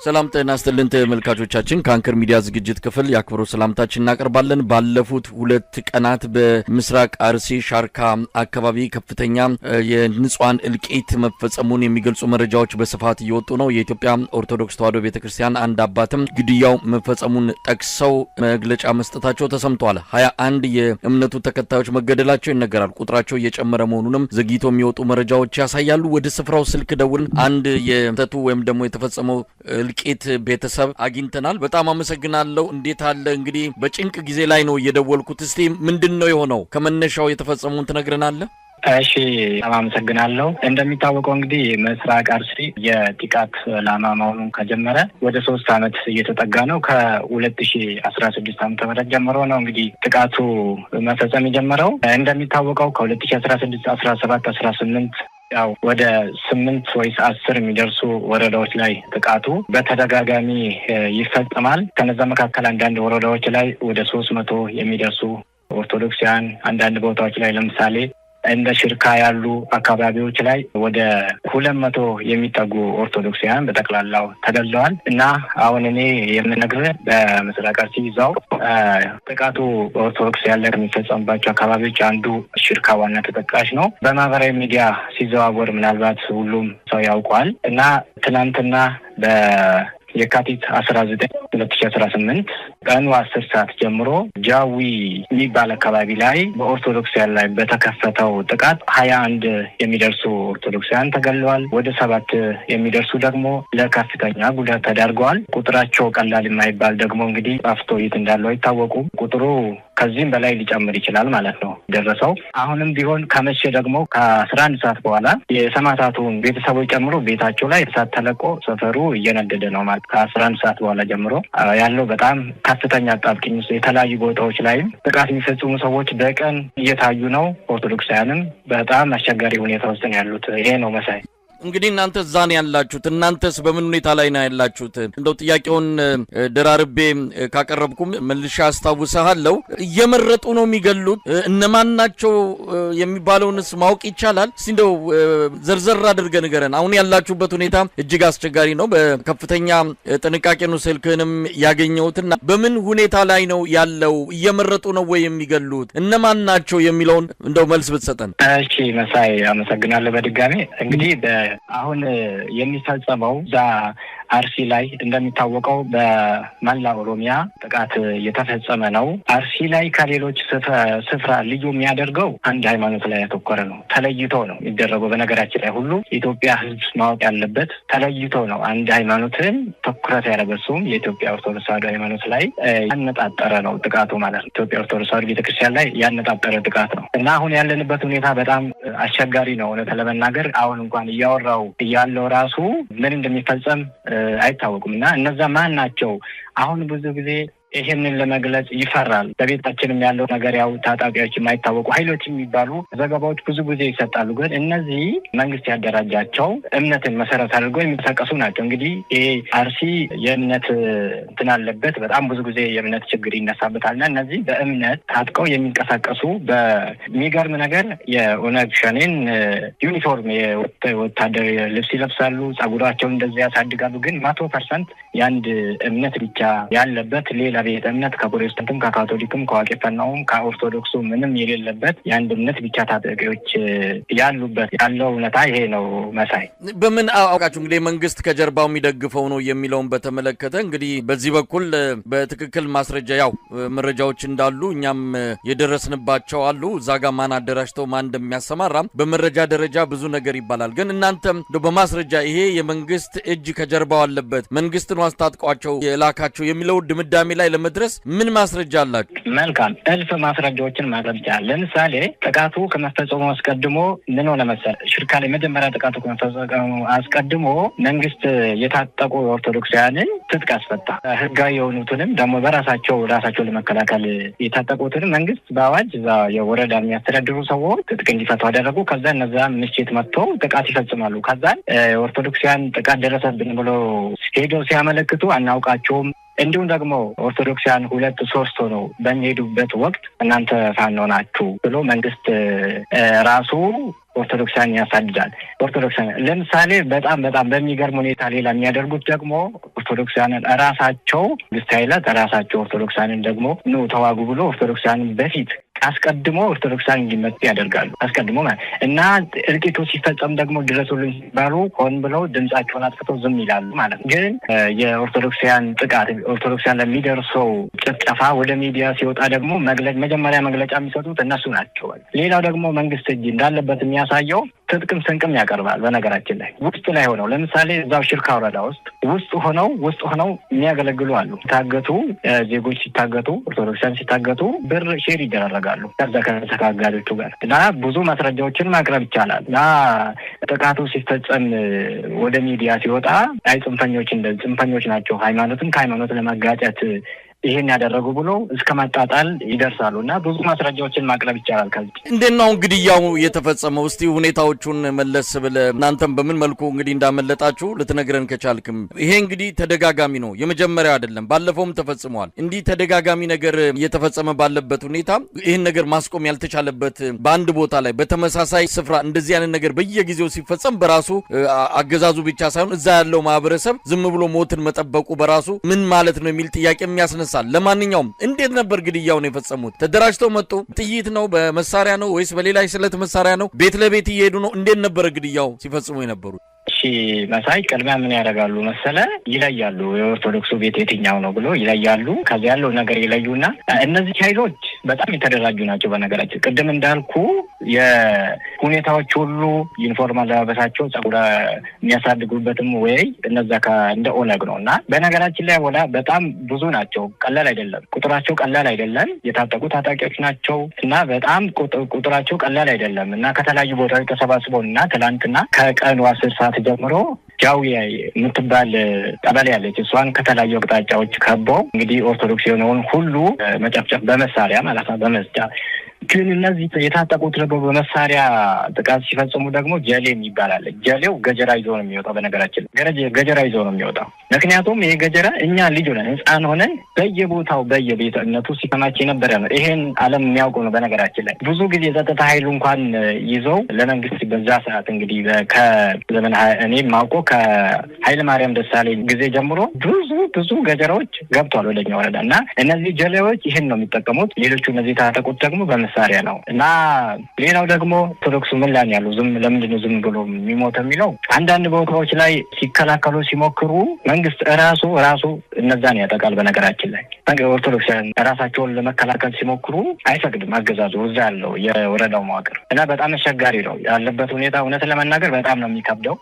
ሰላም ጤና ይስጥልን ተመልካቾቻችን ካንከር ሚዲያ ዝግጅት ክፍል ያክብሩ ሰላምታችን እናቀርባለን። ባለፉት ሁለት ቀናት በምስራቅ አርሲ ሻርካ አካባቢ ከፍተኛ የንጹሃን እልቂት መፈጸሙን የሚገልጹ መረጃዎች በስፋት እየወጡ ነው። የኢትዮጵያ ኦርቶዶክስ ተዋሕዶ ቤተክርስቲያን አንድ አባትም ግድያው መፈጸሙን ጠቅሰው መግለጫ መስጠታቸው ተሰምቷል። 21 የእምነቱ ተከታዮች መገደላቸው ይነገራል። ቁጥራቸው እየጨመረ መሆኑንም ዘግይቶ የሚወጡ መረጃዎች ያሳያሉ። ወደ ስፍራው ስልክ ደውልን አንድ የተቱ ወይም ደግሞ የተፈጸመው ልቂት ቤተሰብ አግኝተናል። በጣም አመሰግናለሁ። እንዴት አለ? እንግዲህ በጭንቅ ጊዜ ላይ ነው እየደወልኩት። እስቲ ምንድነው የሆነው? ከመነሻው የተፈጸመውን ትነግረናለህ? እሺ አመሰግናለሁ። እንደሚታወቀው እንግዲህ ምስራቅ አርሲ የጥቃት ዓላማ መሆኑን ከጀመረ ወደ 3 አመት እየተጠጋ ነው። ከ2016 ዓ.ም ጀምሮ ነው እንግዲህ ጥቃቱ መፈጸም የጀመረው። እንደሚታወቀው ከ2016 17 18 ያው ወደ 8 ወይስ 10 የሚደርሱ ወረዳዎች ላይ ጥቃቱ በተደጋጋሚ ይፈጸማል። ከነዛ መካከል አንዳንድ ወረዳዎች ላይ ወደ 300 የሚደርሱ ኦርቶዶክሳውያን አንዳንድ ቦታዎች ላይ ለምሳሌ እንደ ሽርካ ያሉ አካባቢዎች ላይ ወደ 200 የሚጠጉ ኦርቶዶክሳውያን በጠቅላላው ተገድለዋል። እና አሁን እኔ የምነግርህ በምስራቅ አርሲ ይዛው ጥቃቱ ኦርቶዶክስ ያለ ከሚፈጸምባቸው አካባቢዎች አንዱ ሽርካ ዋና ተጠቃሽ ነው። በማህበራዊ ሚዲያ ሲዘዋወር ምናልባት ሁሉም ሰው ያውቀዋል። እና ትናንትና የካቲት 19 2018 ቀኑ 10 ሰዓት ጀምሮ ጃዊ የሚባል አካባቢ ላይ በኦርቶዶክሳውያን ላይ በተከፈተው ጥቃት 21 የሚደርሱ ኦርቶዶክሳውያን ተገድለዋል። ወደ 7 የሚደርሱ ደግሞ ለከፍተኛ ጉዳት ተዳርገዋል። ቁጥራቸው ቀላል የማይባል ደግሞ እንግዲህ አፍቶ የት እንዳለው አይታወቁም። ቁጥሩ ከዚህም በላይ ሊጨምር ይችላል ማለት ነው ደረሰው። አሁንም ቢሆን ከመቼ ደግሞ ከ11 ሰዓት በኋላ የሰማዕታቱን ቤተሰቦች ጨምሮ ቤታቸው ላይ እሳት ተለቆ ሰፈሩ እየነደደ ነው ማለት ከ11 ሰዓት በኋላ ጀምሮ ያለው በጣም ከፍተኛ አጣብቂኝ ውስጥ የተለያዩ ቦታዎች ላይ ጥቃት የሚፈጽሙ ሰዎች በቀን እየታዩ ነው። ኦርቶዶክሳውያንም በጣም አስቸጋሪ ሁኔታ ውስጥ ነው ያሉት። ይሄ ነው መሳይ። እንግዲህ እናንተ እዛ ነው ያላችሁት። እናንተስ በምን ሁኔታ ላይ ነው ያላችሁት? እንደው ጥያቄውን ደራርቤ ካቀረብኩም መልሻ አስታውሰሃለሁ። እየመረጡ ነው የሚገሉት? እነማን ናቸው የሚባለውንስ ማወቅ ይቻላል? እስቲ እንደው ዘርዘር አድርገህ ንገረን። አሁን ያላችሁበት ሁኔታ እጅግ አስቸጋሪ ነው። በከፍተኛ ጥንቃቄ ነው ስልክንም ያገኘሁትና በምን ሁኔታ ላይ ነው ያለው? እየመረጡ ነው ወይ የሚገሉት? እነማን ናቸው የሚለውን እንደው መልስ ብትሰጠን። እሺ መሳይ አመሰግናለሁ በድጋሚ። እንግዲህ አሁን የሚፈጸመው አርሲ ላይ እንደሚታወቀው በመላ ኦሮሚያ ጥቃት የተፈጸመ ነው። አርሲ ላይ ከሌሎች ስፍራ ልዩ የሚያደርገው አንድ ሃይማኖት ላይ ያተኮረ ነው። ተለይቶ ነው የሚደረገው። በነገራችን ላይ ሁሉ የኢትዮጵያ ሕዝብ ማወቅ ያለበት ተለይቶ ነው። አንድ ሃይማኖትን ትኩረት ያደረገሱም የኢትዮጵያ ኦርቶዶክስ ተዋሕዶ ሃይማኖት ላይ ያነጣጠረ ነው ጥቃቱ ማለት ነው። ኢትዮጵያ ኦርቶዶክስ ተዋሕዶ ቤተክርስቲያን ላይ ያነጣጠረ ጥቃት ነው እና አሁን ያለንበት ሁኔታ በጣም አስቸጋሪ ነው። እውነት ለመናገር አሁን እንኳን እያወራው እያለው ራሱ ምን እንደሚፈጸም አይታወቁም። እና እነዛ ማን ናቸው? አሁን ብዙ ጊዜ ይሄንን ለመግለጽ ይፈራል። በቤታችንም ያለው ነገር ያው ታጣቂዎች የማይታወቁ ኃይሎች የሚባሉ ዘገባዎች ብዙ ጊዜ ይሰጣሉ። ግን እነዚህ መንግስት ያደራጃቸው እምነትን መሰረት አድርገው የሚንቀሳቀሱ ናቸው። እንግዲህ ይሄ አርሲ የእምነት እንትን አለበት። በጣም ብዙ ጊዜ የእምነት ችግር ይነሳበታልና እነዚህ በእምነት ታጥቀው የሚንቀሳቀሱ በሚገርም ነገር የኦነግ ሸኔን ዩኒፎርም የወታደር ልብስ ይለብሳሉ። ጸጉራቸውን እንደዚህ ያሳድጋሉ። ግን 100% የአንድ እምነት ብቻ ያለበት ሌላ ቤተ እምነት ከፕሮቴስታንትም ከካቶሊክም ከዋቄፈናውም ከኦርቶዶክሱ ምንም የሌለበት የአንድ እምነት ብቻ ታጣቂዎች ያሉበት ያለው እውነታ ይሄ ነው መሳይ። በምን አውቃችሁ እንግዲህ መንግስት ከጀርባው የሚደግፈው ነው የሚለውን በተመለከተ እንግዲህ በዚህ በኩል በትክክል ማስረጃ ያው መረጃዎች እንዳሉ እኛም የደረስንባቸው አሉ። እዛ ጋር ማን አደራጅተው ማን እንደሚያሰማራ በመረጃ ደረጃ ብዙ ነገር ይባላል። ግን እናንተም በማስረጃ ይሄ የመንግስት እጅ ከጀርባው አለበት መንግስት ነው አስታጥቋቸው የላካቸው የሚለው ድምዳሜ ላይ ለመድረስ ምን ማስረጃ አላችሁ? መልካም እልፍ ማስረጃዎችን ማቅረብ ይቻላል። ለምሳሌ ጥቃቱ ከመፈጸሙ አስቀድሞ ምን ሆነ መሰል ሽርካ ላይ መጀመሪያ ጥቃቱ ከመፈጸሙ አስቀድሞ መንግስት የታጠቁ ኦርቶዶክሳውያንን ትጥቅ አስፈታ። ህጋዊ የሆኑትንም ደግሞ በራሳቸው ለመከላከል የታጠቁትን መንግስት በአዋጅ እዛ የወረዳ የሚያስተዳድሩ ሰዎች ትጥቅ እንዲፈቱ አደረጉ። ከዛ እነዛ ምሽት መጥተው ጥቃት ይፈጽማሉ። ከዛ ኦርቶዶክሳውያን ጥቃት ደረሰብን ብሎ ሄደው ሲያመለክቱ አናውቃቸውም እንዲሁም ደግሞ ኦርቶዶክሳውያን 2-3 ሆነው በሚሄዱበት ወቅት እናንተ ፋኖ ናችሁ ብሎ መንግስት ራሱ ኦርቶዶክሳን ያሳድዳል። ኦርቶዶክሳን ለምሳሌ በጣም በሚገርም ሁኔታ ሌላ የሚያደርጉት ደግሞ ኦርቶዶክሳንን ራሳቸው ግስታይላት ራሳቸው ኦርቶዶክሳንን ደግሞ ነው ተዋጉ ብሎ ኦርቶዶክሳንን በፊት አስቀድሞ ኦርቶዶክሳን እንዲመጡ ያደርጋሉ። አስቀድሞ እና እልቂቱ ሲፈጸም ደግሞ ድረሱልን ሲባሉ ሆን ብለው ድምጻቸውን አጥፍተው ዝም ይላሉ ማለት ነው። ግን የኦርቶዶክሳን ጥቃት ኦርቶዶክሳን ለሚደርሰው ጭፍጨፋ ወደ ሚዲያ ሲወጣ ደግሞ መጀመሪያ መግለጫ የሚሰጡት እነሱ ናቸው። ሌላው ደግሞ መንግስት እጅ እንዳለበት የሚያሳየው ትጥቅም ስንቅም ያቀርባል። በነገራችን ላይ ውስጥ ላይ ሆነው ለምሳሌ እዛው ሽርካ ወረዳ ውስጥ ሆነው የሚያገለግሉ አሉ። ሲታገቱ ዜጎች ሲታገቱ ኦርቶዶክሳን ሲታገቱ ብር ሼር ይደረጋሉ ከዛ ከተጋጋሪዎቹ ጋር እና ብዙ ማስረጃዎችን ማቅረብ ይቻላል። እና ጥቃቱ ሲፈጸም ወደ ሚዲያ ሲወጣ ጽንፈኞች ናቸው ሃይማኖትን ከሃይማኖት ለማጋጨት ይሄን ያደረጉ ብሎ እስከ ማጣጣል ይደርሳሉ እና ብዙ ማስረጃዎችን ማቅረብ ይቻላል። ከዚህ እንዴት ነው ግድያው የተፈጸመው? እስቲ ሁኔታዎቹን መለስ ብለህ እናንተም በምን መልኩ እንግዲህ እንዳመለጣችሁ ልትነግረን ከቻልክም። ይሄ እንግዲህ ተደጋጋሚ ነው፣ የመጀመሪያው አይደለም፣ ባለፈውም ተፈጽሟል። እንዲህ ተደጋጋሚ ነገር እየተፈጸመ ባለበት ሁኔታ ይህን ነገር ማስቆም ያልተቻለበት በአንድ ቦታ ላይ በተመሳሳይ ስፍራ እንደዚህ አይነት ነገር በየጊዜው ሲፈጸም በራሱ አገዛዙ ብቻ ሳይሆን እዛ ያለው ማህበረሰብ ዝም ብሎ ሞትን መጠበቁ በራሱ ምን ማለት ነው የሚል ጥያቄ የሚያስነሳ። ለማንኛውም እንዴት ነበር ግድያውን የፈጸሙት? ተደራጅተው መጡ? ጥይት ነው? በመሳሪያ ነው ወይስ በሌላ ስለት መሳሪያ ነው? ቤት ለቤት እየሄዱ ነው? እንዴት ነበር ግድያው ሲፈጽሙ የነበሩት? እሺ መሳይ ቅድሚያ ምን ያደርጋሉ መሰለ? ይለያሉ። የኦርቶዶክሱ ቤት የትኛው ነው ብሎ ይለያሉ። ከዚያ ያለው ነገር ይለዩና እነዚህ ኃይሎች በጣም የተደራጁ ናቸው። በነገራችን ቅድም እንዳልኩ የሁኔታዎች ሁሉ ዩኒፎርም አለባበሳቸው ጸጉር የሚያሳድጉበትም ወይ እነዛ እንደ ኦነግ ነው እና በነገራችን ላይ በጣም ብዙ ናቸው። ቀላል አይደለም፣ ቁጥራቸው ቀላል አይደለም። የታጠቁ ታጣቂዎች ናቸው እና በጣም ቁጥራቸው ቀላል አይደለም እና ከተለያዩ ቦታዎች ተሰባስበው እና ትላንትና ከቀኑ 10 ሰዓት ጀምሮ ጃዊ የምትባል ቀበሌ ያለች እሷን ከተለያዩ አቅጣጫዎች ከበው እንግዲህ ኦርቶዶክስ የሆነውን ሁሉ መጨፍጨፍ በመሳሪያ ማለት ነው በመስጫ ግን እነዚህ የታጠቁት ደግሞ በመሳሪያ ጥቃት ሲፈጽሙ ደግሞ ጀሌ ይባላል። ጀሌው ገጀራ ይዞ ነው የሚወጣው። በነገራችን ገጀራ ይዞ ነው የሚወጣው። ምክንያቱም ይሄ ገጀራ እኛ ልጅ ሆነን ህፃን ሆነን በየቦታው በየቤተ እምነቱ ሲከማች የነበረ ነው። ይሄን ዓለም የሚያውቀው ነው። በነገራችን ላይ ብዙ ጊዜ የጸጥታ ኃይሉ እንኳን ይዘው ለመንግስት በዛ ሰዓት እንግዲህ ከዘመን እኔ የማውቀው ከኃይለ ማርያም ደሳለኝ ጊዜ ጀምሮ ብዙ ገጀራዎች ገብቷል ወደኛ ወረዳ እና እነዚህ ጀሌዎች ይህን ነው የሚጠቀሙት። ሌሎቹ እነዚህ ታጠቁት ደግሞ መሳሪያ ነው እና ሌላው ደግሞ ኦርቶዶክሱ ምን ላይ ያሉ ለምንድነው ዝም ብሎ የሚሞተው የሚለው አንዳንድ ቦታዎች ላይ ሲከላከሉ ሲሞክሩ መንግስት ራሱ እነዛን ያጠቃል። በነገራችን ላይ ኦርቶዶክሳውያን ራሳቸውን ለመከላከል ሲሞክሩ አይፈቅድም አገዛዙ እዛ ያለው የወረዳው መዋቅር እና በጣም አስቸጋሪ ነው ያለበት ሁኔታ። እውነት ለመናገር በጣም ነው የሚከብደው።